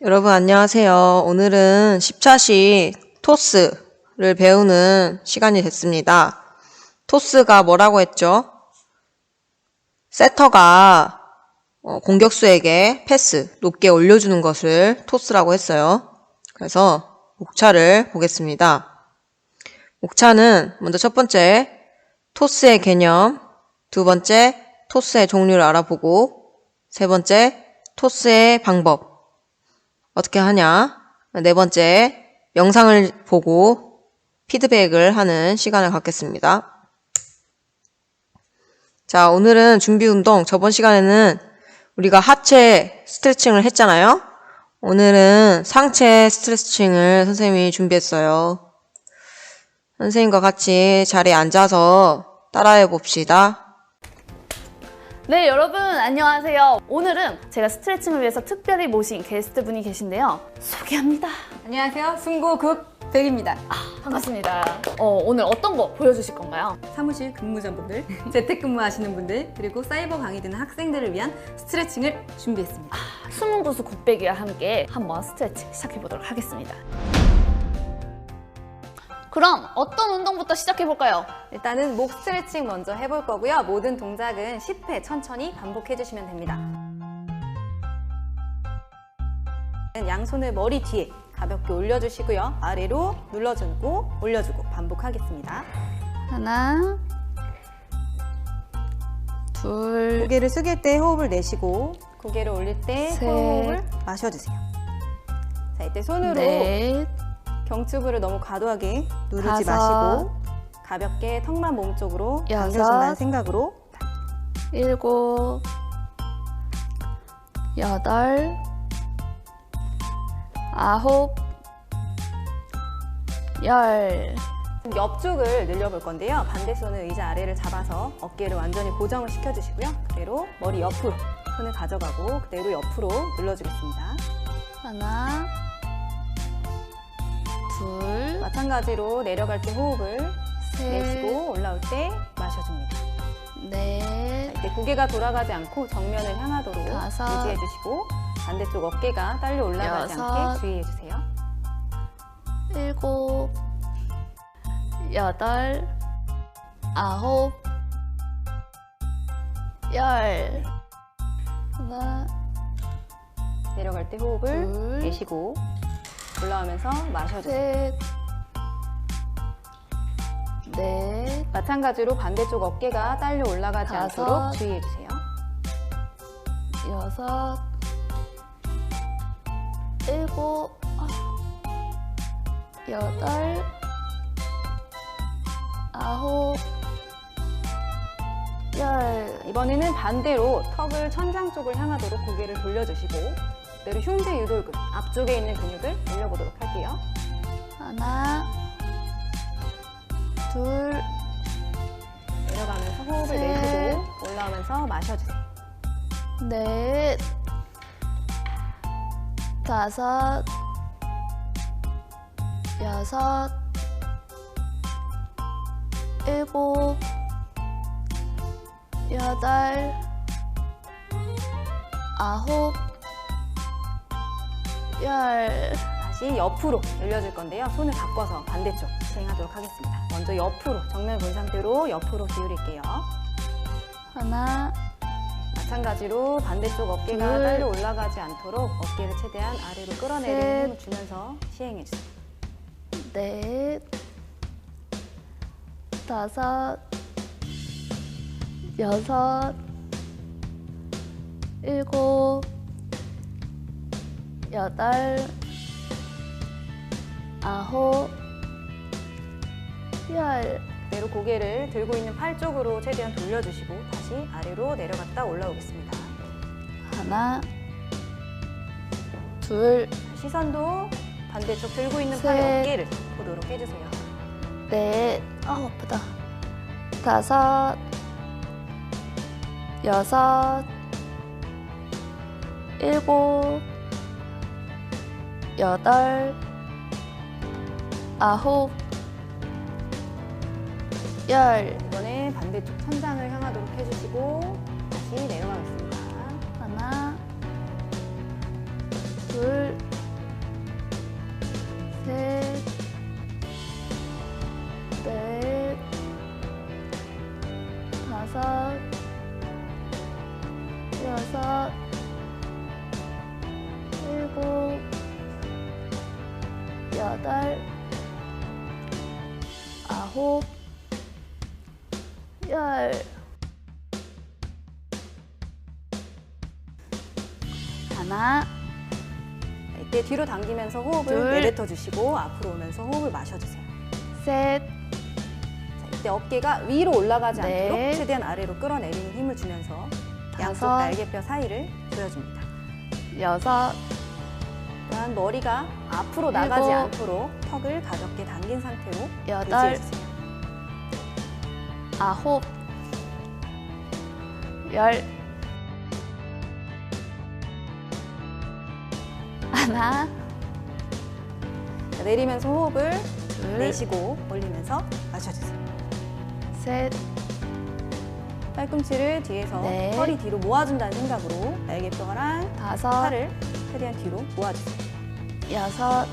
여러분 안녕하세요. 오늘은 10차식 토스를 배우는 시간이 됐습니다. 토스가 뭐라고 했죠? 세터가 공격수에게 패스, 높게 올려주는 것을 토스라고 했어요. 그래서 목차를 보겠습니다. 목차는 먼저 첫 번째 토스의 개념, 두 번째 토스의 종류를 알아보고 세 번째 토스의 방법 어떻게 하냐? 네 번째, 영상을 보고 피드백을 하는 시간을 갖겠습니다. 자, 오늘은 준비 운동, 저번 시간에는 우리가 하체 스트레칭을 했잖아요? 오늘은 상체 스트레칭을 선생님이 준비했어요. 선생님과 같이 자리에 앉아서 따라해 봅시다. 네, 여러분 안녕하세요. 오늘은 제가 스트레칭을 위해서 특별히 모신 게스트분이 계신데요. 소개합니다. 안녕하세요. 승고극 백입니다. 반갑습니다. 오늘 어떤 거 보여주실 건가요? 사무실 근무자분들, 재택근무하시는 분들, 그리고 사이버 강의 듣는 학생들을 위한 스트레칭을 준비했습니다. 숨은 구수 곱빼기와 함께 한번 스트레칭 시작해 보도록 하겠습니다. 그럼 어떤 운동부터 시작해 볼까요? 일단은 목 스트레칭 먼저 해볼 거고요. 모든 동작은 10회 천천히 반복해주시면 됩니다. 양손을 머리 뒤에 가볍게 올려주시고요. 아래로 눌러주고 올려주고 반복하겠습니다. 하나, 둘, 고개를 숙일 때 호흡을 내쉬고 고개를 올릴 때 셋. 호흡을 마셔주세요. 자, 이때 손으로 넷, 경추부를 너무 과도하게 누르지 다섯, 마시고 가볍게 턱만 몸쪽으로 여섯, 당겨준다는 생각으로 일곱, 여덟, 아홉, 열. 옆쪽을 늘려볼 건데요. 반대손은 의자 아래를 잡아서 어깨를 완전히 고정을 시켜주시고요. 그대로 머리 옆으로 손을 가져가고 그대로 옆으로 눌러주겠습니다. 하나, 둘, 마찬가지로 내려갈 때 호흡을 셋, 내쉬고 올라올 때 마셔줍니다. 넷, 이때 고개가 돌아가지 않고 정면을 향하도록 다섯, 유지해주시고 반대쪽 어깨가 딸려 올라가지 여섯, 않게 주의해주세요. 일곱, 여덟, 아홉, 열. 하나, 내려갈 때 호흡을 둘, 내쉬고 올라오면서 마셔주세요. 셋, 넷, 마찬가지로 반대쪽 어깨가 딸려 올라가지 다섯, 않도록 주의해주세요. 여섯, 일곱, 여덟, 아홉, 열. 이번에는 반대로 턱을 천장 쪽을 향하도록 고개를 돌려주시고 그대로 흉쇄 유돌근 앞쪽에 있는 근육을 늘려보도록 할게요. 하나, 둘, 내려가면서 호흡을 셋. 내쉬고 올라오면서 마셔주세요. 넷, 다섯, 여섯, 일곱, 여덟, 아홉, 열. 다시 옆으로 늘려줄 건데요. 손을 바꿔서 반대쪽 진행하도록 하겠습니다. 먼저 옆으로 정면 본 상태로 옆으로 기울일게요. 하나, 마찬가지로 반대쪽 어깨가 둘. 딸려 올라가지 않도록 어깨를 최대한 아래로 끌어내리는 셋. 힘을 주면서 시행해주세요. 넷, 다섯, 여섯, 일곱, 여덟, 아홉, 열. 그대로 고개를 들고 있는 팔 쪽으로 최대한 돌려주시고 다시 아래로 내려갔다 올라오겠습니다. 하나, 둘, 시선도 반대쪽 들고 있는 셋. 팔의 어깨를 보도록 해주세요. 넷, 아프다. 다섯, 여섯, 일곱, 여덟, 아홉, 열. 이번에 반대쪽 천장을 향하도록 해주시고 다시 내려가겠습니다. 하나, 둘, 여덟, 아홉, 열. 하나, 이때 뒤로 당기면서 호흡을 둘. 내뱉어 주시고 앞으로 오면서 호흡을 마셔주세요. 셋, 자, 이때 어깨가 위로 올라가지 넷. 않도록 최대한 아래로 끌어내리는 힘을 주면서 양쪽 다섯. 날개뼈 사이를 조여줍니다. 여섯, 또한 머리가 앞으로 나가지 일곱. 않도록 턱을 가볍게 당긴 상태로 여덟, 유지해주세요. 아홉, 열. 하나, 자, 내리면서 호흡을 둘, 내쉬고 올리면서 마셔주세요. 셋, 팔꿈치를 뒤에서 넷. 허리 뒤로 모아준다는 생각으로 날개뼈랑 다섯, 팔을 최대한 뒤로 모아주세요. 여섯,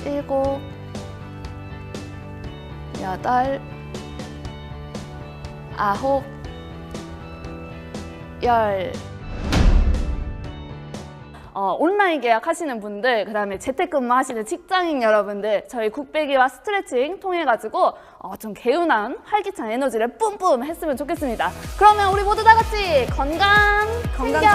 일곱, 여덟, 아홉, 열. 온라인 계약하시는 분들, 그 다음에 재택근무 하시는 직장인 여러분들, 저희 굽배기와 스트레칭 통해가지고 좀 개운한 활기찬 에너지를 뿜뿜 했으면 좋겠습니다. 그러면 우리 모두 다 같이 건강 챙겨!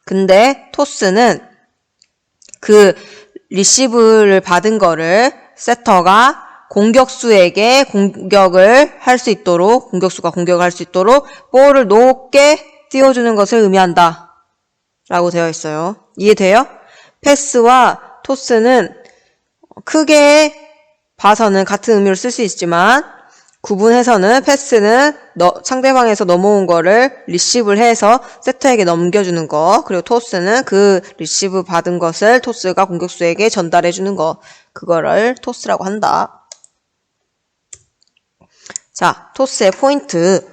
근데 토스는 그 리시브를 받은 거를 세터가 공격수에게 공격을 할 수 있도록, 공격수가 공격을 할 수 있도록 볼을 높게 띄워주는 것을 의미한다 라고 되어 있어요. 이해돼요? 패스와 토스는 크게 봐서는 같은 의미로 쓸 수 있지만 구분해서는 패스는 상대방에서 넘어온 거를 리시브를 해서 세터에게 넘겨주는 거, 그리고 토스는 그 리시브 받은 것을 토스가 공격수에게 전달해주는 거, 그거를 토스라고 한다. 자, 토스의 포인트.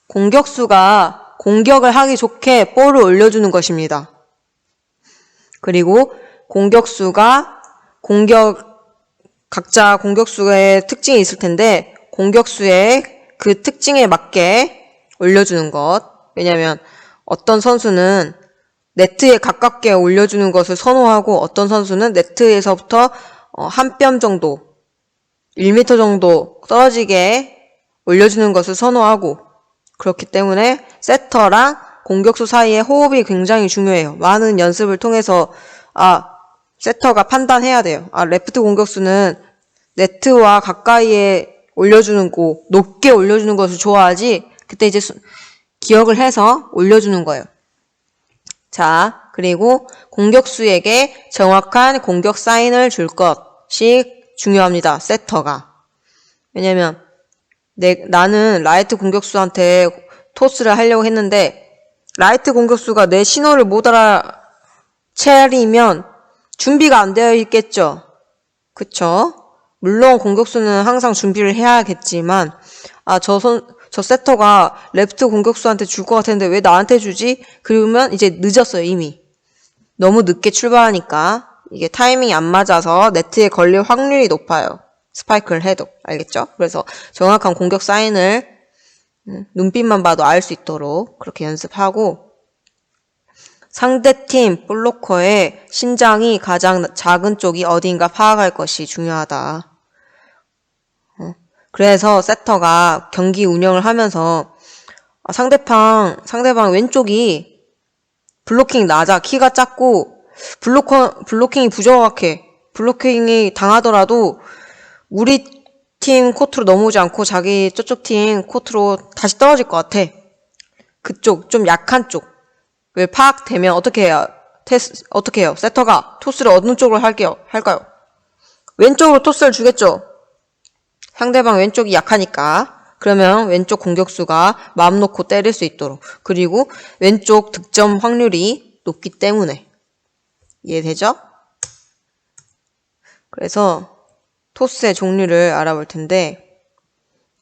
공격수가 공격을 하기 좋게 볼을 올려주는 것입니다. 그리고 공격수가 각자 공격수의 특징이 있을 텐데 공격수의 그 특징에 맞게 올려주는 것. 왜냐면 어떤 선수는 네트에 가깝게 올려주는 것을 선호하고 어떤 선수는 네트에서부터 한 뼘 정도, 1m 정도 떨어지게 올려주는 것을 선호하고, 그렇기 때문에 세터랑 공격수 사이의 호흡이 굉장히 중요해요. 많은 연습을 통해서 세터가 판단해야 돼요. 레프트 공격수는 네트와 가까이에 올려주는 거, 높게 올려주는 것을 좋아하지, 그때 이제 기억을 해서 올려주는 거예요. 자, 그리고 공격수에게 정확한 공격 사인을 줄 것이 중요합니다. 세터가. 왜냐면 나는 라이트 공격수한테 토스를 하려고 했는데 라이트 공격수가 내 신호를 못 알아채리면 준비가 안 되어 있겠죠. 그쵸? 물론 공격수는 항상 준비를 해야겠지만, 저 세터가 레프트 공격수한테 줄 것 같았는데 왜 나한테 주지? 그러면 이제 늦었어요, 이미. 너무 늦게 출발하니까 이게 타이밍이 안 맞아서 네트에 걸릴 확률이 높아요. 스파이크를 해도. 알겠죠? 그래서 정확한 공격 사인을 눈빛만 봐도 알 수 있도록 그렇게 연습하고, 상대팀 블로커의 신장이 가장 작은 쪽이 어디인가 파악할 것이 중요하다. 그래서 세터가 경기 운영을 하면서 상대방 왼쪽이 블로킹이 낮아, 키가 작고 블로킹이 부정확해. 블로킹이 당하더라도 우리 팀 코트로 넘어오지 않고 자기 저쪽 팀 코트로 다시 떨어질 것 같아. 그쪽 좀 약한 쪽. 왜 파악되면 어떻게 해요? 세터가 토스를 어느 쪽으로 할까요? 왼쪽으로 토스를 주겠죠? 상대방 왼쪽이 약하니까. 그러면 왼쪽 공격수가 마음 놓고 때릴 수 있도록. 그리고 왼쪽 득점 확률이 높기 때문에. 이해되죠? 그래서 토스의 종류를 알아볼 텐데,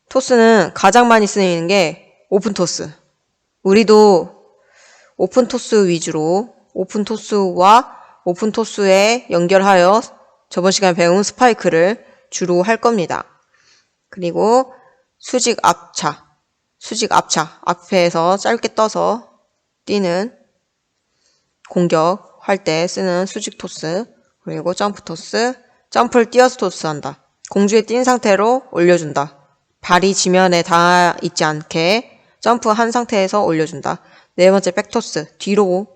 토스는 가장 많이 쓰이는 게 오픈 토스. 우리도 오픈 토스 위주로 오픈 토스와 오픈 토스에 연결하여 저번 시간에 배운 스파이크를 주로 할 겁니다. 그리고 수직 앞차. 앞에서 짧게 떠서 뛰는 공격할 때 쓰는 수직 토스. 그리고 점프 토스. 점프를 뛰어서 토스한다. 공중에 뛴 상태로 올려준다. 발이 지면에 닿아 있지 않게 점프한 상태에서 올려준다. 네 번째 백토스. 뒤로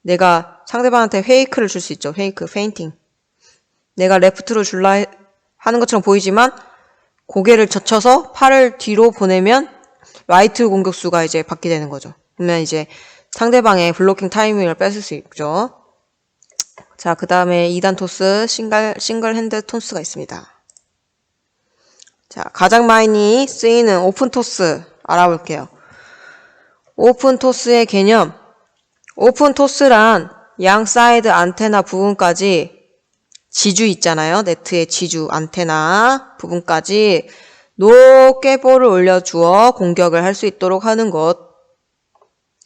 내가 상대방한테 페이크를 줄 수 있죠. 페인팅. 내가 레프트로 줄라 하는 것처럼 보이지만 고개를 젖혀서 팔을 뒤로 보내면 라이트 공격수가 이제 받게 되는 거죠. 그러면 이제 상대방의 블로킹 타이밍을 뺏을 수 있죠. 자, 그 다음에 2단 토스, 싱글 핸드 토스가 있습니다. 자, 가장 많이 쓰이는 오픈 토스 알아볼게요. 오픈 토스의 개념. 오픈 토스란 양 사이드 안테나 부분까지 지주 있잖아요. 네트의 지주 안테나 부분까지 높게 볼을 올려주어 공격을 할 수 있도록 하는 것.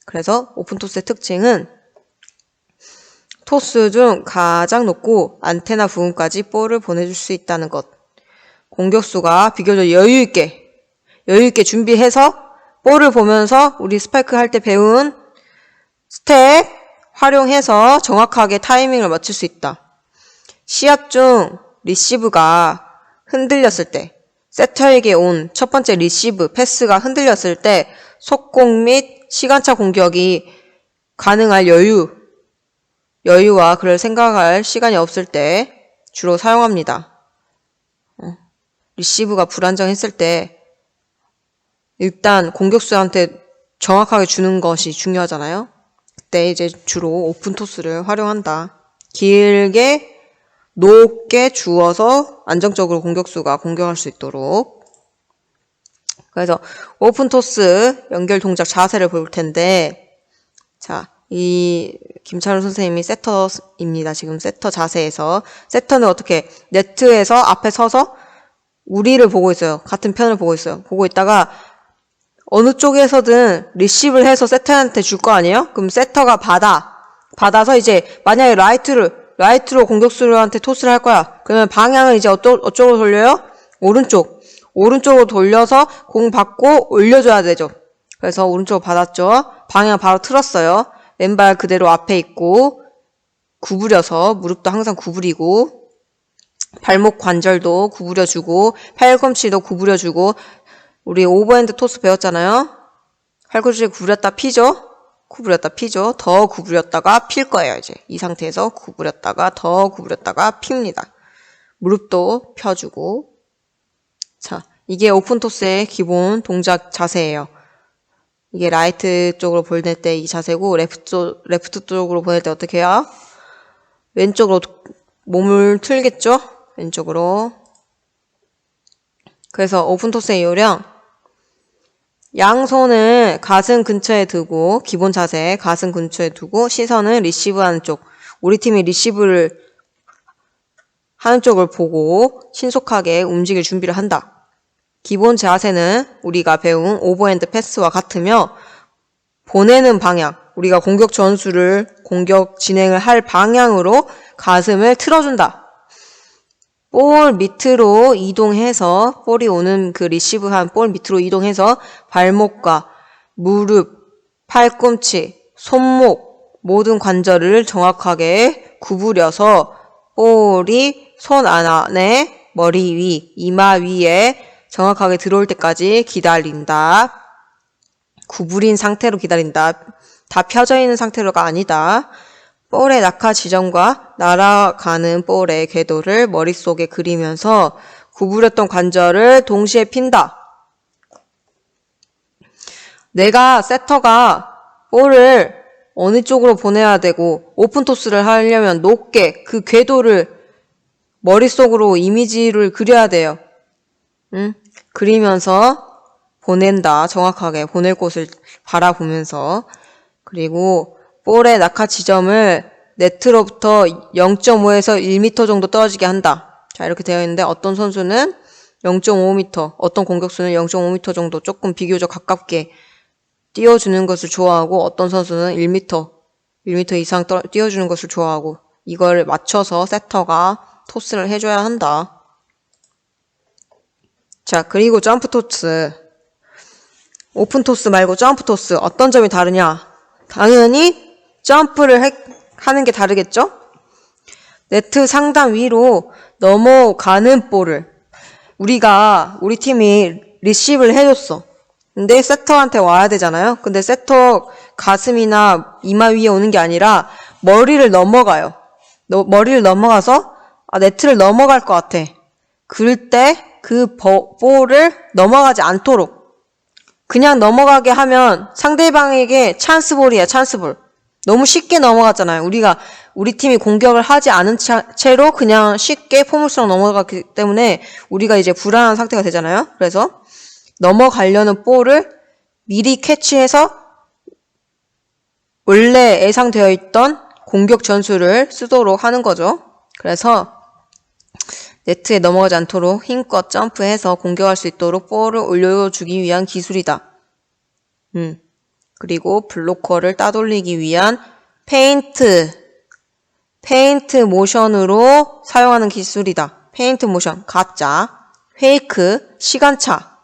그래서 오픈 토스의 특징은 토스 중 가장 높고 안테나 부분까지 볼을 보내줄 수 있다는 것. 공격수가 비교적 여유있게 준비해서 볼을 보면서 우리 스파이크 할 때 배운 스텝 활용해서 정확하게 타이밍을 맞출 수 있다. 시합 중 리시브가 흔들렸을 때, 세터에게 온 첫 번째 리시브, 패스가 흔들렸을 때 속공 및 시간차 공격이 가능할 여유와 그럴 생각할 시간이 없을 때 주로 사용합니다. 리시브가 불안정했을 때 일단 공격수한테 정확하게 주는 것이 중요하잖아요. 그때 이제 주로 오픈 토스를 활용한다. 길게 높게 주어서 안정적으로 공격수가 공격할 수 있도록. 그래서 오픈 토스 연결 동작 자세를 볼 텐데, 자, 이 김찬우 선생님이 세터입니다. 지금 세터 자세에서. 세터는 어떻게 네트에서 앞에 서서 우리를 보고 있어요. 같은 편을 보고 있어요. 보고 있다가 어느 쪽에서든 리시브를 해서 세터한테 줄 거 아니에요? 그럼 세터가 받아서 이제 만약에 라이트로 공격수한테 토스를 할 거야. 그러면 방향을 이제 어쪽으로 돌려요? 오른쪽으로 돌려서 공 받고 올려줘야 되죠. 그래서 오른쪽으로 받았죠. 방향 바로 틀었어요. 왼발 그대로 앞에 있고 구부려서 무릎도 항상 구부리고 발목 관절도 구부려주고 팔꿈치도 구부려주고. 우리 오버핸드 토스 배웠잖아요. 팔꿈치 구부렸다 피죠. 더 구부렸다가 필 거예요. 이제 이 상태에서 구부렸다가 더 구부렸다가 핍니다. 무릎도 펴주고. 자, 이게 오픈 토스의 기본 동작 자세예요. 이게 라이트 쪽으로 보낼 때 이 자세고, 레프트 쪽으로 보낼 때 어떻게 해요? 왼쪽으로 몸을 틀겠죠? 왼쪽으로. 그래서 오픈 토스의 요령. 양손을 가슴 근처에 두고, 기본 자세 가슴 근처에 두고, 시선은 리시브하는 쪽. 우리 팀이 리시브를 하는 쪽을 보고 신속하게 움직일 준비를 한다. 기본 자세는 우리가 배운 오버핸드 패스와 같으며 보내는 방향, 우리가 공격 전술을 공격 진행을 할 방향으로 가슴을 틀어준다. 볼 밑으로 이동해서 볼이 오는 그 리시브한 볼 밑으로 이동해서 발목과 무릎, 팔꿈치, 손목 모든 관절을 정확하게 구부려서 볼이 손 안에 머리 위, 이마 위에 정확하게 들어올 때까지 기다린다. 구부린 상태로 기다린다. 다 펴져 있는 상태로가 아니다. 볼의 낙하 지점과 날아가는 볼의 궤도를 머릿속에 그리면서 구부렸던 관절을 동시에 핀다. 내가 세터가 볼을 어느 쪽으로 보내야 되고 오픈 토스를 하려면 높게 그 궤도를 머릿속으로 이미지를 그려야 돼요. 그리면서 보낸다. 정확하게 보낼 곳을 바라보면서. 그리고 볼의 낙하 지점을 네트로부터 0.5에서 1m 정도 떨어지게 한다. 자, 이렇게 되어 있는데 어떤 선수는 0.5m, 어떤 공격수는 0.5m 정도 조금 비교적 가깝게 띄워주는 것을 좋아하고 어떤 선수는 1m 이상 띄워주는 것을 좋아하고 이걸 맞춰서 세터가 토스를 해줘야 한다. 자, 그리고 점프 토스. 오픈 토스 말고 점프 토스. 어떤 점이 다르냐? 당연히 점프를 하는 게 다르겠죠? 네트 상단 위로 넘어가는 볼을 우리 팀이 리시브를 해줬어. 근데 세터한테 와야 되잖아요. 근데 세터 가슴이나 이마 위에 오는 게 아니라 머리를 넘어가요. 머리를 넘어가서 네트를 넘어갈 것 같아. 그럴 때 그 볼을 넘어가지 않도록 그냥 넘어가게 하면 상대방에게 찬스볼이야, 찬스볼. 너무 쉽게 넘어갔잖아요. 우리 팀이 공격을 하지 않은 채로 그냥 쉽게 포물선 넘어갔기 때문에 우리가 이제 불안한 상태가 되잖아요. 그래서 넘어가려는 볼을 미리 캐치해서 원래 예상되어 있던 공격 전술을 쓰도록 하는 거죠. 그래서 네트에 넘어가지 않도록 힘껏 점프해서 공격할 수 있도록 볼을 올려주기 위한 기술이다. 그리고 블로커를 따돌리기 위한 페인트 모션으로 사용하는 기술이다. 페인트 모션, 가짜, 페이크, 시간차.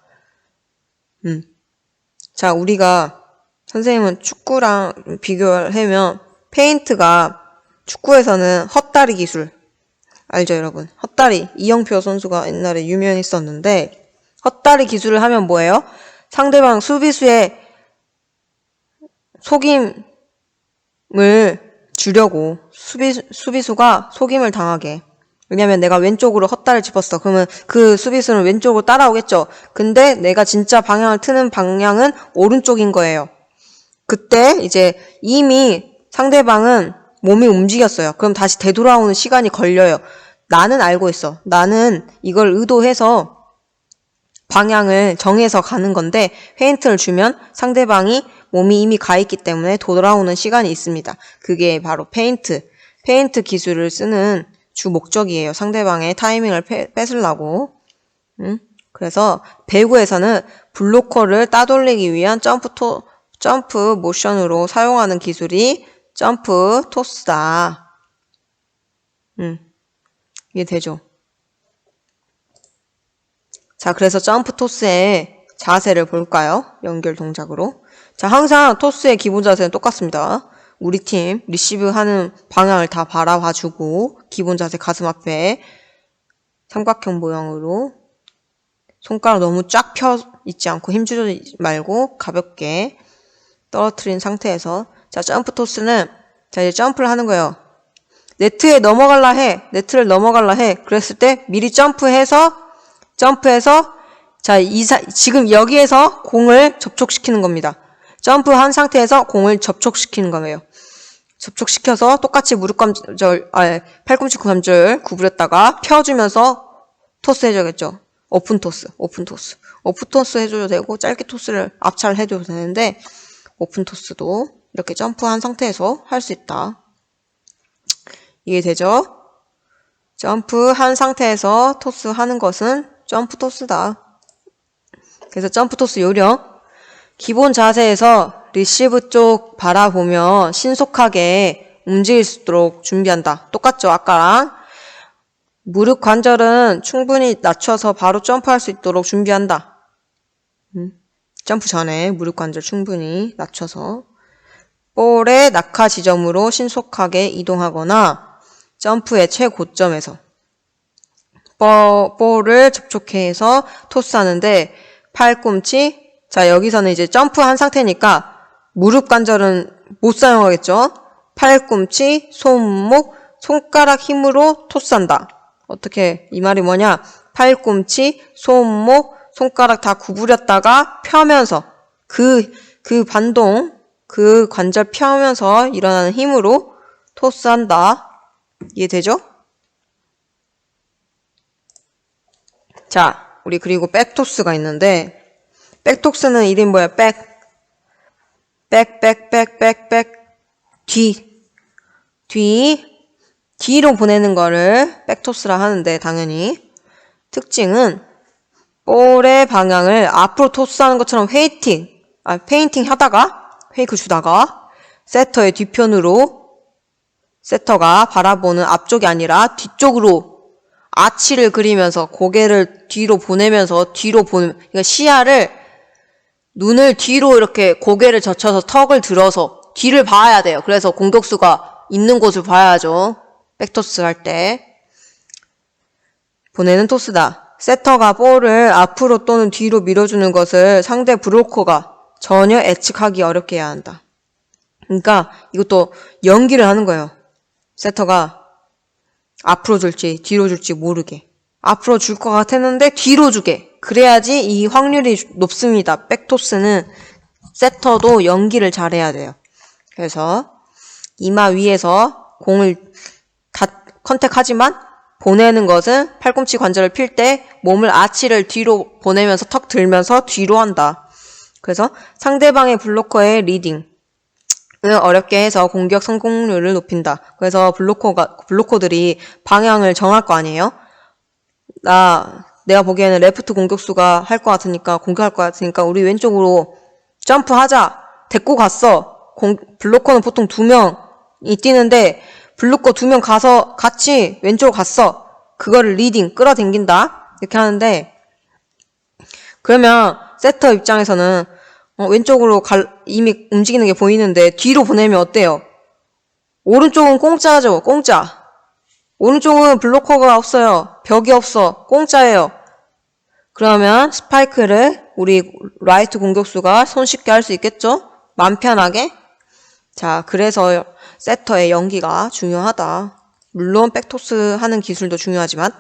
자, 우리가 선생님은 축구랑 비교를 하면 페인트가 축구에서는 헛다리 기술 알죠, 여러분? 헛다리. 이영표 선수가 옛날에 유명했었는데 헛다리 기술을 하면 뭐예요? 상대방 수비수의 속임을 주려고 수비수가 속임을 당하게. 왜냐면 내가 왼쪽으로 헛다리를 짚었어. 그러면 그 수비수는 왼쪽으로 따라오겠죠. 근데 내가 진짜 방향을 트는 방향은 오른쪽인 거예요. 그때 이제 이미 상대방은 몸이 움직였어요. 그럼 다시 되돌아오는 시간이 걸려요. 나는 알고 있어. 나는 이걸 의도해서 방향을 정해서 가는 건데 페인트를 주면 상대방이 몸이 이미 가 있기 때문에 돌아오는 시간이 있습니다. 그게 바로 페인트 기술을 쓰는 주 목적이에요. 상대방의 타이밍을 뺏으려고. 그래서 배구에서는 블로커를 따돌리기 위한 점프 모션으로 사용하는 기술이 점프 토스다. 이게 되죠. 자, 그래서 점프 토스의 자세를 볼까요? 연결 동작으로. 자, 항상 토스의 기본 자세는 똑같습니다. 우리 팀 리시브 하는 방향을 다 바라봐주고 기본 자세 가슴 앞에 삼각형 모양으로 손가락 너무 쫙 펴 있지 않고 힘주지 말고 가볍게 떨어뜨린 상태에서 자, 점프 토스는 자, 이제 점프를 하는 거예요. 네트를 넘어갈라 해. 그랬을 때 미리 점프해서 자, 지금 여기에서 공을 접촉시키는 겁니다. 점프한 상태에서 공을 접촉시키는 거예요. 접촉시켜서 똑같이 팔꿈치 관절 구부렸다가 펴주면서 토스 해줘야겠죠. 오픈 토스 해줘도 되고 짧게 토스를 압차를 해줘도 되는데 오픈 토스도 이렇게 점프한 상태에서 할 수 있다. 이해되죠? 점프한 상태에서 토스하는 것은 점프 토스다. 그래서 점프 토스 요령. 기본 자세에서 리시브 쪽 바라보며 신속하게 움직일 수 있도록 준비한다. 똑같죠? 아까랑. 무릎 관절은 충분히 낮춰서 바로 점프할 수 있도록 준비한다. 점프 전에 무릎 관절 충분히 낮춰서 볼의 낙하 지점으로 신속하게 이동하거나 점프의 최고점에서 볼을 접촉해서 토스하는데 팔꿈치, 자 여기서는 이제 점프한 상태니까 무릎 관절은 못 사용하겠죠. 팔꿈치, 손목, 손가락 힘으로 토스한다. 어떻게 이 말이 뭐냐? 팔꿈치, 손목, 손가락 다 구부렸다가 펴면서 그 반동, 그 관절 펴면서 일어나는 힘으로 토스한다. 이해되죠? 자, 우리 그리고 백토스가 있는데 백토스는 이름이 뭐야? 뒤로 보내는 거를 백토스라 하는데 당연히 특징은 볼의 방향을 앞으로 토스하는 것처럼 페인팅 하다가 페이크 주다가 세터의 뒤편으로 세터가 바라보는 앞쪽이 아니라 뒤쪽으로 아치를 그리면서 고개를 뒤로 보내면서 그러니까 시야를 눈을 뒤로 이렇게 고개를 젖혀서 턱을 들어서 뒤를 봐야 돼요. 그래서 공격수가 있는 곳을 봐야죠. 백토스 할 때. 보내는 토스다. 세터가 볼을 앞으로 또는 뒤로 밀어주는 것을 상대 브로커가 전혀 예측하기 어렵게 해야 한다. 그러니까 이것도 연기를 하는 거예요. 세터가 앞으로 줄지 뒤로 줄지 모르게. 앞으로 줄 것 같았는데 뒤로 주게. 그래야지 이 확률이 높습니다. 백토스는 세터도 연기를 잘해야 돼요. 그래서 이마 위에서 공을 다 컨택하지만 보내는 것은 팔꿈치 관절을 필 때 몸을 아치를 뒤로 보내면서 턱 들면서 뒤로 한다. 그래서 상대방의 블로커의 리딩을 어렵게 해서 공격 성공률을 높인다. 그래서 블로커들이 방향을 정할 거 아니에요? 내가 보기에는 레프트 공격수가 할 것 같으니까 공격할 것 같으니까 우리 왼쪽으로 점프하자. 데리고 갔어. 블로커는 보통 2명이 뛰는데 블로커 2명 가서 같이 왼쪽으로 갔어. 그거를 리딩, 끌어당긴다. 이렇게 하는데 그러면 세터 입장에서는 왼쪽으로 이미 움직이는 게 보이는데 뒤로 보내면 어때요? 오른쪽은 공짜죠. 공짜. 오른쪽은 블로커가 없어요. 벽이 없어. 공짜예요. 그러면 스파이크를 우리 라이트 공격수가 손쉽게 할 수 있겠죠? 맘 편하게. 자, 그래서 세터의 연기가 중요하다. 물론 백토스 하는 기술도 중요하지만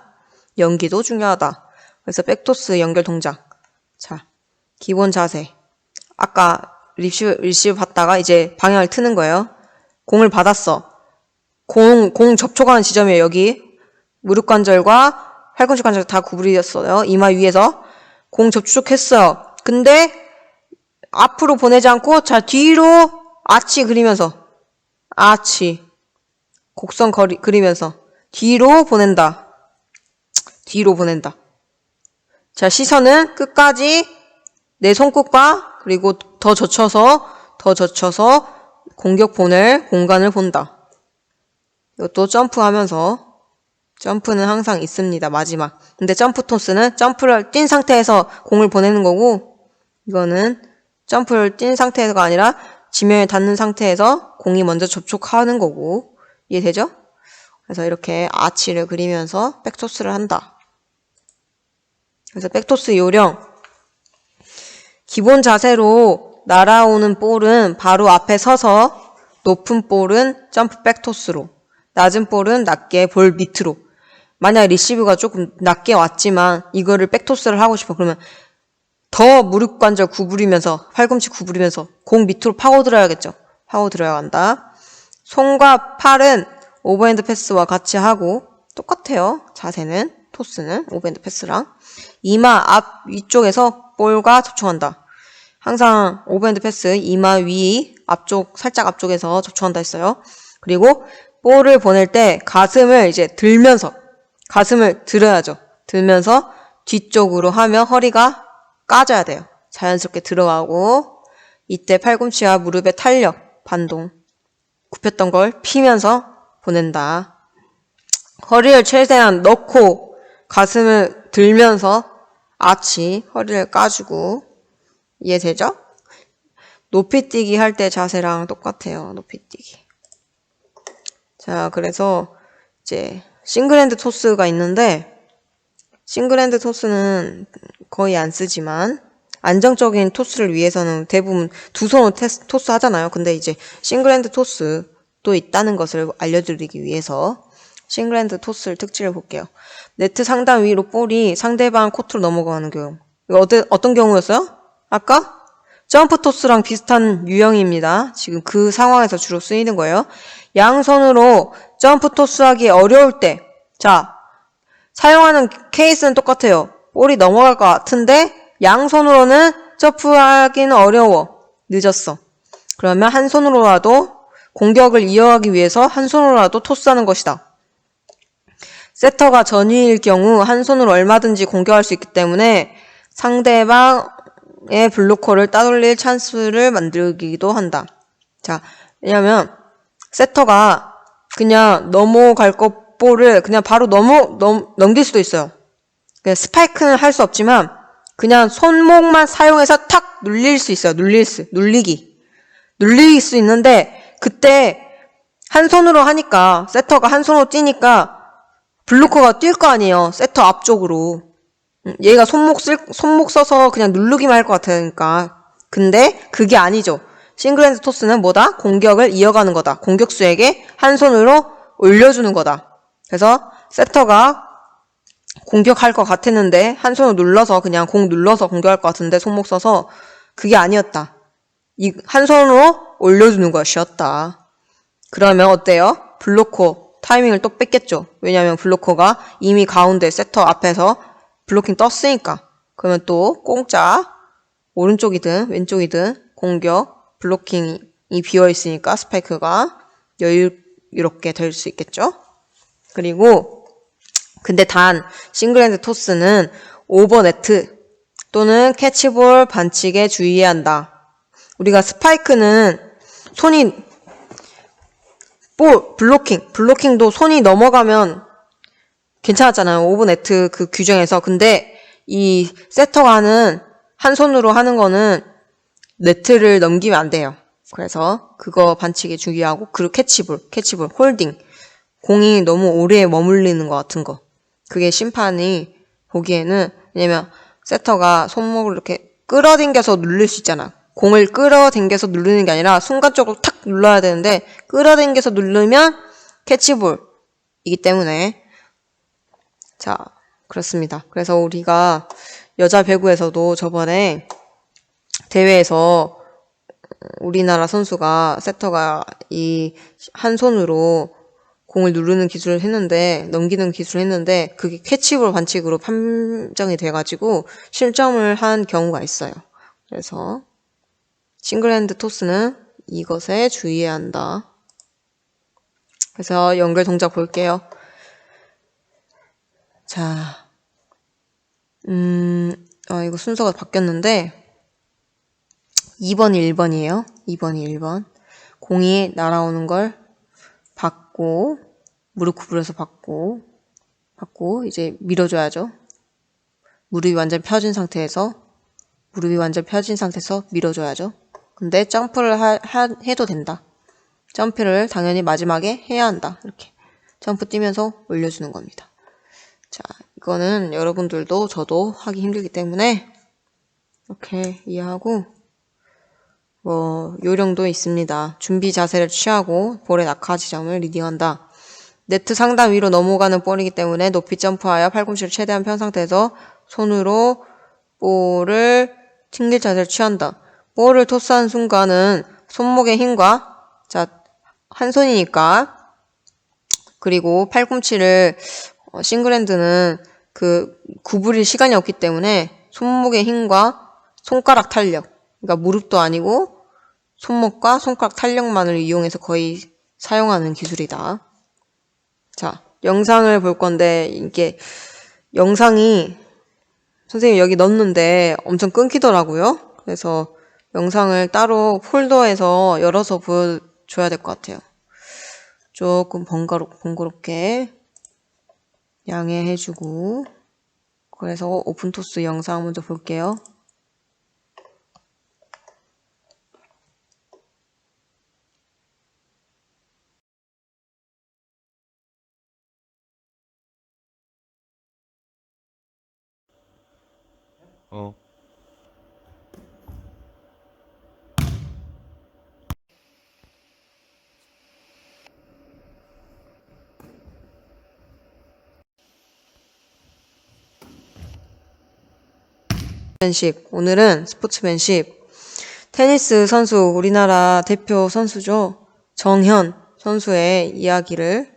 연기도 중요하다. 그래서 백토스 연결 동작. 자, 기본 자세. 아까 리시브 받다가 이제 방향을 트는 거예요. 공을 받았어. 공 접촉하는 지점이에요. 여기 무릎 관절과 팔꿈치 관절 다 구부렸어요. 이마 위에서 공 접촉했어요. 근데 앞으로 보내지 않고 자 뒤로 아치 그리면서 곡선 그리면서 뒤로 보낸다. 뒤로 보낸다. 자, 시선은 끝까지 내 손끝과 그리고 더 젖혀서 공격 보낼 공간을 본다. 이것도 점프하면서 점프는 항상 있습니다. 마지막. 근데 점프 토스는 점프를 뛴 상태에서 공을 보내는 거고 이거는 점프를 뛴 상태가 아니라 지면에 닿는 상태에서 공이 먼저 접촉하는 거고 이해되죠? 그래서 이렇게 아치를 그리면서 백토스를 한다. 그래서 백토스 요령. 기본 자세로 날아오는 볼은 바로 앞에 서서 높은 볼은 점프 백토스로 낮은 볼은 낮게 볼 밑으로. 만약 리시브가 조금 낮게 왔지만 이거를 백토스를 하고 싶어. 그러면 더 무릎 관절 구부리면서 팔꿈치 구부리면서 공 밑으로 파고들어야겠죠. 파고들어야 한다. 손과 팔은 오버핸드 패스와 같이 하고 똑같아요. 자세는 토스는 오버핸드 패스랑 이마 앞 위쪽에서 볼과 접촉한다. 항상 오버핸드 패스 이마 위 앞쪽 살짝 앞쪽에서 접촉한다 했어요. 그리고 볼을 보낼 때 가슴을 이제 들면서 가슴을 들어야죠. 들면서 뒤쪽으로 하면 허리가 까져야 돼요. 자연스럽게 들어가고 이때 팔꿈치와 무릎의 탄력, 반동, 굽혔던 걸 피면서 보낸다. 허리를 최대한 넣고 가슴을 들면서 아치, 허리를 까주고 이해되죠? 높이뛰기 할 때 자세랑 똑같아요. 높이뛰기. 자, 그래서 이제 싱글핸드 토스가 있는데 싱글핸드 토스는 거의 안 쓰지만 안정적인 토스를 위해서는 대부분 두 손으로 토스 하잖아요. 근데 이제 싱글핸드 토스도 있다는 것을 알려드리기 위해서 싱글핸드 토스를 특징을 볼게요. 네트 상단 위로 볼이 상대방 코트로 넘어가는 경우. 이거 어떤 경우였어요? 아까? 점프 토스랑 비슷한 유형입니다. 지금 그 상황에서 주로 쓰이는 거예요. 양손으로 점프 토스하기 어려울 때, 자, 사용하는 케이스는 똑같아요. 볼이 넘어갈 것 같은데 양손으로는 점프하기는 어려워. 늦었어. 그러면 한 손으로라도 공격을 이어가기 위해서 한 손으로라도 토스하는 것이다. 세터가 전위일 경우 한 손으로 얼마든지 공격할 수 있기 때문에 상대방의 블로커를 따돌릴 찬스를 만들기도 한다. 자, 왜냐면 세터가 그냥 넘어갈 것 볼을 그냥 바로 넘길 수도 있어요. 그냥 스파이크는 할 수 없지만 그냥 손목만 사용해서 탁 눌릴 수 있어요. 눌리기 수 있는데 그때 한 손으로 하니까 세터가 한 손으로 뛰니까 블로커가 뛸 거 아니에요. 세터 앞쪽으로. 얘가 손목 써서 그냥 누르기만 할 것 같으니까. 근데 그게 아니죠. 싱글핸드 토스는 뭐다? 공격을 이어가는 거다. 공격수에게 한 손으로 올려주는 거다. 그래서 세터가 공격할 것 같았는데 한 손으로 눌러서 그냥 공 눌러서 공격할 것 같은데 손목 써서 그게 아니었다. 한 손으로 올려주는 것이었다. 그러면 어때요? 블로커 타이밍을 또 뺐겠죠. 왜냐하면 블로커가 이미 가운데 세터 앞에서 블로킹 떴으니까. 그러면 또 공짜 오른쪽이든 왼쪽이든 공격 블로킹이 비어있으니까 스파이크가 여유롭게 될 수 있겠죠. 그리고 근데 단 싱글핸드 토스는 오버네트 또는 캐치볼 반칙에 주의해야 한다. 우리가 스파이크는 손이 블로킹도 손이 넘어가면 괜찮았잖아요. 오버네트 그 규정에서. 근데 이 세터가 하는 한 손으로 하는 거는 네트를 넘기면 안 돼요. 그래서 그거 반칙에 주의하고 그리고 캐치볼, 홀딩. 공이 너무 오래 머물리는 것 같은 거. 그게 심판이 보기에는 왜냐면 세터가 손목을 이렇게 끌어당겨서 누를 수 있잖아. 공을 끌어당겨서 누르는 게 아니라 순간적으로 탁 눌러야 되는데 끌어당겨서 누르면 캐치볼이기 때문에 자 그렇습니다. 그래서 우리가 여자 배구에서도 저번에 대회에서 우리나라 선수가 세터가 이 한 손으로 공을 누르는 기술을 했는데 넘기는 기술을 했는데 그게 캐치볼 반칙으로 판정이 돼가지고 실점을 한 경우가 있어요. 그래서 싱글핸드 토스는 이것에 주의해야 한다. 그래서 연결 동작 볼게요. 자, 이거 순서가 바뀌었는데 2번이 1번이에요. 2번이 1번. 공이 날아오는 걸 받고 무릎 구부려서 받고 이제 밀어줘야죠. 무릎이 완전 펴진 상태에서 밀어줘야죠. 근데 점프를 해도 된다. 점프를 당연히 마지막에 해야 한다. 이렇게 점프 뛰면서 올려주는 겁니다. 자, 이거는 여러분들도 저도 하기 힘들기 때문에 이렇게 이해하고 요령도 있습니다. 준비 자세를 취하고 볼의 낙하 지점을 리딩한다. 네트 상단 위로 넘어가는 볼이기 때문에 높이 점프하여 팔꿈치를 최대한 편 상태에서 손으로 볼을 튕길 자세를 취한다. 볼을 토스하는 순간은 손목의 힘과 한 손이니까 그리고 팔꿈치를 싱글핸드는 그 구부릴 시간이 없기 때문에 손목의 힘과 손가락 탄력 그러니까 무릎도 아니고 손목과 손가락 탄력만을 이용해서 거의 사용하는 기술이다. 자, 영상을 볼 건데 이게 영상이 선생님 여기 넣었는데 엄청 끊기더라고요. 그래서 영상을 따로 폴더에서 열어서 보여줘야 될 것 같아요. 조금 번거롭게 양해해주고. 그래서 오픈토스 영상 먼저 볼게요. 스포츠맨십. 오늘은 스포츠맨십. 테니스 선수, 우리나라 대표 선수죠. 정현 선수의 이야기를,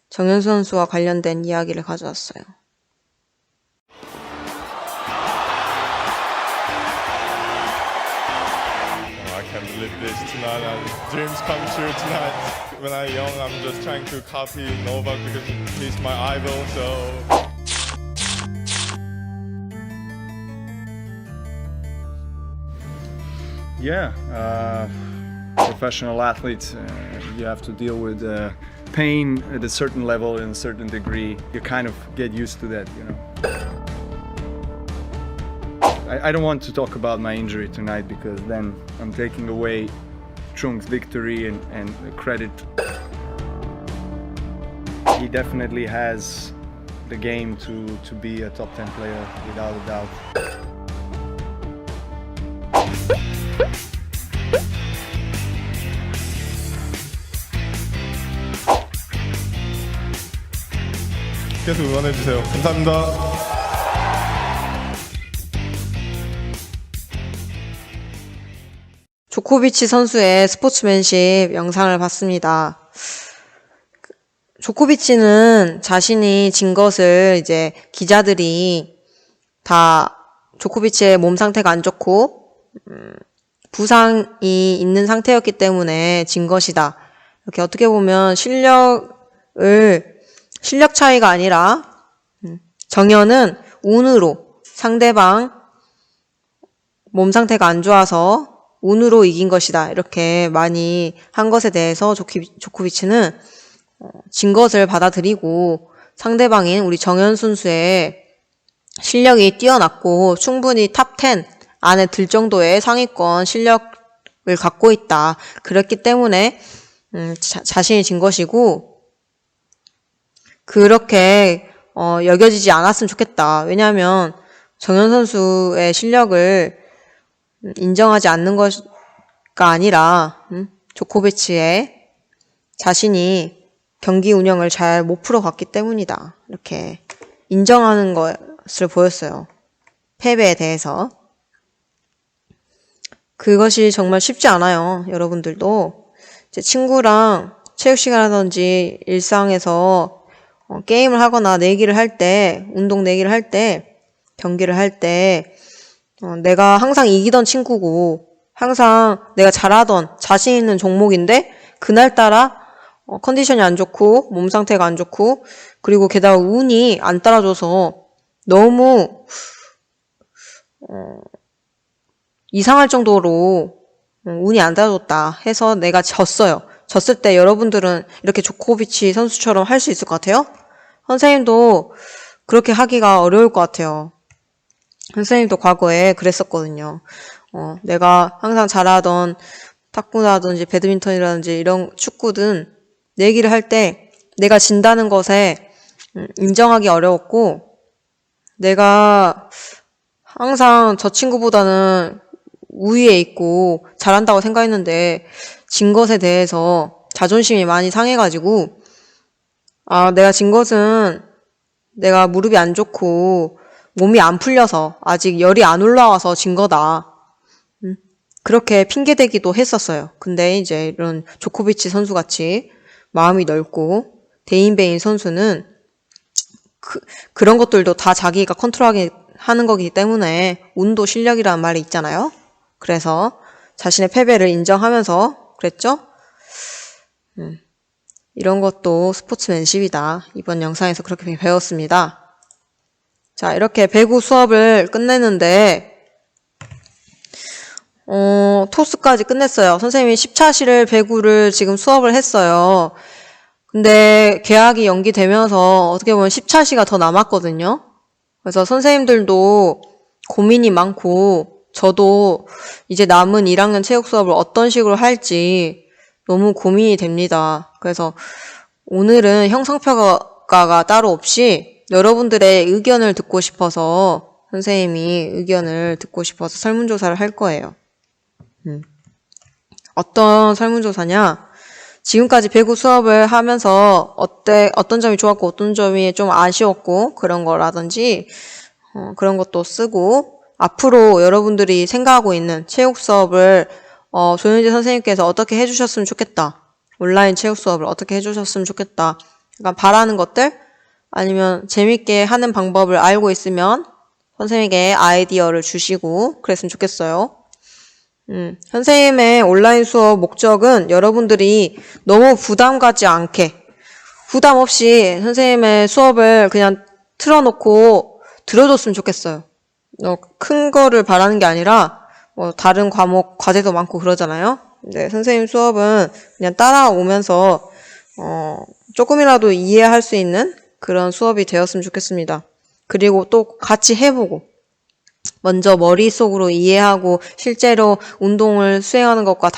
정현 선수와 관련된 이야기를 가져왔어요. I can live this tonight and dreams come true tonight. When I'm young, I'm just trying to copy Novak because he's my idol, so... Yeah, professional athletes, you have to deal with pain at a certain level in a certain degree. You kind of get used to that, you know. I don't want to talk about my injury tonight because then I'm taking away Chung's victory and credit. He definitely has the game to be a top 10 player without a doubt. 계속 응원해주세요. 감사합니다. 조코비치 선수의 스포츠맨십 영상을 봤습니다. 조코비치는 자신이 진 것을 이제 기자들이 다 조코비치의 몸 상태가 안 좋고 부상이 있는 상태였기 때문에 진 것이다. 이렇게 어떻게 보면 실력 차이가 아니라 정현은 운으로 상대방 몸 상태가 안 좋아서 운으로 이긴 것이다. 이렇게 많이 한 것에 대해서 조코비치는 진 것을 받아들이고 상대방인 우리 정현 선수의 실력이 뛰어났고 충분히 탑 10 안에 들 정도의 상위권 실력을 갖고 있다. 그렇기 때문에 자신이 진 것이고 그렇게 여겨지지 않았으면 좋겠다. 왜냐하면 정현 선수의 실력을 인정하지 않는 것가 아니라 조코비치의 자신이 경기 운영을 잘 못 풀어갔기 때문이다. 이렇게 인정하는 것을 보였어요. 패배에 대해서. 그것이 정말 쉽지 않아요. 여러분들도 제 친구랑 체육 시간이라든지 일상에서 게임을 하거나 내기를 할 때, 운동 내기를 할 때, 경기를 할 때 내가 항상 이기던 친구고 항상 내가 잘하던 자신 있는 종목인데 그날따라 컨디션이 안 좋고 몸 상태가 안 좋고 그리고 게다가 운이 안 따라줘서 너무 이상할 정도로 운이 안 따라줬다 해서 내가 졌어요. 졌을 때 여러분들은 이렇게 조코비치 선수처럼 할 수 있을 것 같아요? 선생님도 그렇게 하기가 어려울 것 같아요. 선생님도 과거에 그랬었거든요. 내가 항상 잘하던 탁구라든지 배드민턴이라든지 이런 축구든 내기를 할 때 내가 진다는 것에 인정하기 어려웠고 내가 항상 저 친구보다는 우위에 있고 잘한다고 생각했는데 진 것에 대해서 자존심이 많이 상해가지고 내가 진 것은 내가 무릎이 안 좋고 몸이 안 풀려서 아직 열이 안 올라와서 진 거다. 그렇게 핑계대기도 했었어요. 근데 이제 이런 조코비치 선수같이 마음이 넓고 대인배인 선수는 그런 것들도 다 자기가 컨트롤하는 거기 때문에 운도 실력이라는 말이 있잖아요. 그래서 자신의 패배를 인정하면서 그랬죠. 이런 것도 스포츠맨십이다. 이번 영상에서 그렇게 배웠습니다. 자, 이렇게 배구 수업을 끝내는데 토스까지 끝냈어요. 선생님이 10차시를 배구를 지금 수업을 했어요. 근데 개학이 연기되면서 어떻게 보면 10차시가 더 남았거든요. 그래서 선생님들도 고민이 많고 저도 이제 남은 1학년 체육 수업을 어떤 식으로 할지 너무 고민이 됩니다. 그래서 오늘은 형성평가가 따로 없이 여러분들의 의견을 듣고 싶어서 선생님이 의견을 듣고 싶어서 설문조사를 할 거예요. 어떤 설문조사냐? 지금까지 배구 수업을 하면서 어떤 점이 좋았고 어떤 점이 좀 아쉬웠고 그런 거라든지 그런 것도 쓰고 앞으로 여러분들이 생각하고 있는 체육 수업을 조윤지 선생님께서 어떻게 해주셨으면 좋겠다. 온라인 체육 수업을 어떻게 해주셨으면 좋겠다. 그러니까 바라는 것들 아니면 재밌게 하는 방법을 알고 있으면 선생님에게 아이디어를 주시고 그랬으면 좋겠어요. 선생님의 온라인 수업 목적은 여러분들이 너무 부담 갖지 않게 부담 없이 선생님의 수업을 그냥 틀어놓고 들어줬으면 좋겠어요. 큰 거를 바라는 게 아니라 다른 과목 과제도 많고 그러잖아요. 근데 선생님 수업은 그냥 따라오면서 조금이라도 이해할 수 있는 그런 수업이 되었으면 좋겠습니다. 그리고 또 같이 해보고 먼저 머릿속으로 이해하고 실제로 운동을 수행하는 것과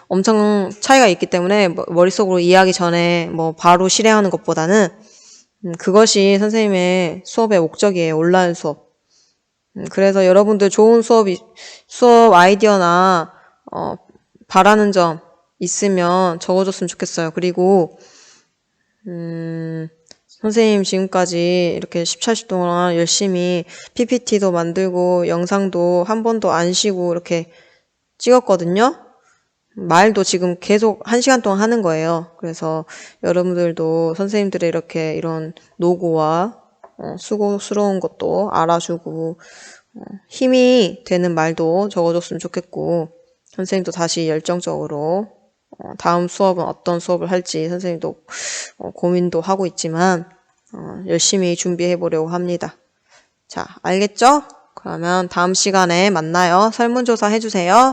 엄청 차이가 있기 때문에 머릿속으로 이해하기 전에 바로 실행하는 것보다는 그것이 선생님의 수업의 목적이에요. 온라인 수업. 그래서 여러분들 좋은 수업 아이디어나 바라는 점 있으면 적어줬으면 좋겠어요. 그리고 선생님 지금까지 이렇게 10차시 동안 열심히 PPT도 만들고 영상도 한 번도 안 쉬고 이렇게 찍었거든요. 말도 지금 계속 1시간 동안 하는 거예요. 그래서 여러분들도 선생님들의 이런 노고와 수고스러운 것도 알아주고 힘이 되는 말도 적어줬으면 좋겠고 선생님도 다시 열정적으로 다음 수업은 어떤 수업을 할지 선생님도 고민도 하고 있지만 열심히 준비해 보려고 합니다. 자, 알겠죠? 그러면 다음 시간에 만나요. 설문조사 해주세요.